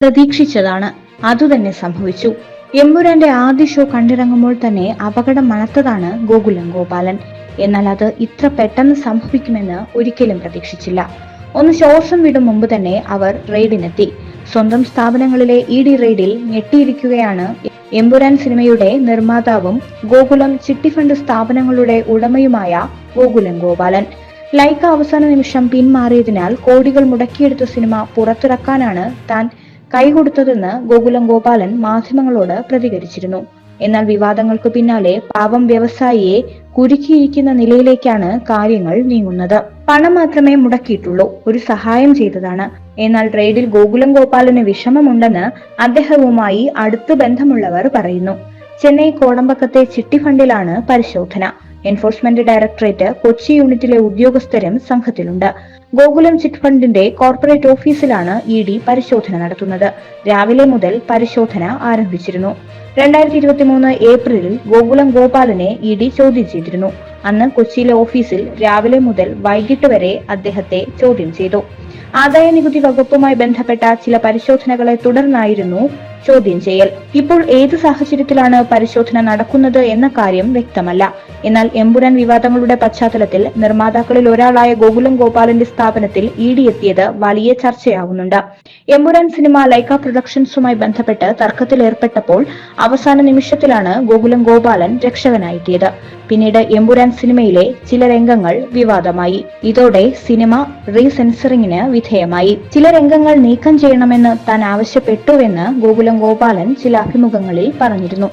പ്രതീക്ഷിച്ചതാണ്. അതുതന്നെ സംഭവിച്ചു. എമ്പുരാന്റെ ആദ്യ ഷോ കണ്ടിറങ്ങുമ്പോൾ തന്നെ അപകടം മണത്തതാണ് ഗോകുലം ഗോപാലൻ. എന്നാൽ അത് ഇത്ര പെട്ടെന്ന് സംഭവിക്കുമെന്ന് ഒരിക്കലും പ്രതീക്ഷിച്ചില്ല. ഒന്ന് ശ്വാസം വിടും മുമ്പ് തന്നെ അവർ റെയ്ഡിനെത്തി. സ്വന്തം സ്ഥാപനങ്ങളിലെ ED റെയ്ഡിൽ ഞെട്ടിയിരിക്കുകയാണ് എമ്പുരാൻ സിനിമയുടെ നിർമ്മാതാവും ഗോകുലം ചിട്ടിഫണ്ട് സ്ഥാപനങ്ങളുടെ ഉടമയുമായ ഗോകുലം ഗോപാലൻ. ലൈക്ക അവസാന നിമിഷം പിന്മാറിയതിനാൽ കോടികൾ മുടക്കിയെടുത്ത സിനിമ പുറത്തിറക്കാനാണ് താൻ കൈകൊടുത്തതെന്ന് ഗോകുലം ഗോപാലൻ മാധ്യമങ്ങളോട് പ്രതികരിച്ചിരുന്നു. എന്നാൽ വിവാദങ്ങൾക്ക് പിന്നാലെ പാവം വ്യവസായിയെ കുരുക്കിയിരിക്കുന്ന നിലയിലേക്കാണ് കാര്യങ്ങൾ നീങ്ങുന്നത്. പണം മാത്രമേ മുടക്കിയിട്ടുള്ളൂ, ഒരു സഹായം ചെയ്തതാണ്. എന്നാൽ റെയ്ഡിൽ ഗോകുലം ഗോപാലന് വിഷമമുണ്ടെന്ന് അദ്ദേഹവുമായി അടുത്ത് ബന്ധമുള്ളവർ പറയുന്നു. ചെന്നൈ കോടമ്പക്കത്തെ ചിട്ടിഫണ്ടിലാണ് പരിശോധന. എൻഫോഴ്സ്മെന്റ് ഡയറക്ടറേറ്റ് കൊച്ചി യൂണിറ്റിലെ ഉദ്യോഗസ്ഥരും സംഘത്തിലുണ്ട്. ഗോകുലം ചിറ്റ് ഫണ്ടിന്റെ കോർപ്പറേറ്റ് ഓഫീസിലാണ് ED പരിശോധന നടത്തുന്നത്. രാവിലെ മുതൽ പരിശോധന ആരംഭിച്ചിരുന്നു. 2023 ഏപ്രിലിൽ ഗോകുലം ഗോപാലനെ ED ചോദ്യം ചെയ്തിരുന്നു. അന്ന് കൊച്ചിയിലെ ഓഫീസിൽ രാവിലെ മുതൽ വൈകിട്ട് വരെ അദ്ദേഹത്തെ ചോദ്യം ചെയ്തു. ആദായ നികുതി വകുപ്പുമായി ബന്ധപ്പെട്ട ചില പരിശോധനകളെ തുടർന്നായിരുന്നു ചോദ്യം ചെയ്യൽ. ഇപ്പോൾ ഏത് സാഹചര്യത്തിലാണ് പരിശോധന നടക്കുന്നത് എന്ന കാര്യം വ്യക്തമല്ല. എന്നാൽ എമ്പുരാൻ വിവാദങ്ങളുടെ പശ്ചാത്തലത്തിൽ നിർമ്മാതാക്കളിൽ ഒരാളായ ഗോകുലം ഗോപാലന്റെ സ്ഥാപനത്തിൽ ED എത്തിയത് വലിയ ചർച്ചയാവുന്നുണ്ട്. എമ്പുരാൻ സിനിമ ലൈക്ക പ്രൊഡക്ഷൻസുമായി ബന്ധപ്പെട്ട് തർക്കത്തിലേർപ്പെട്ടപ്പോൾ അവസാന നിമിഷത്തിലാണ് ഗോകുലം ഗോപാലൻ രക്ഷകനായെത്തിയത്. പിന്നീട് എമ്പുരാൻ സിനിമയിലെ ചില രംഗങ്ങൾ വിവാദമായി. ഇതോടെ സിനിമ റീസെൻസറിംഗിന് വിധേയമായി. ചില രംഗങ്ങൾ നീക്കം ചെയ്യണമെന്ന് താൻ ആവശ്യപ്പെട്ടുവെന്ന് ഗോകുലം ഗോപാലൻ ചില അഭിമുഖങ്ങളിൽ പറഞ്ഞിരുന്നു.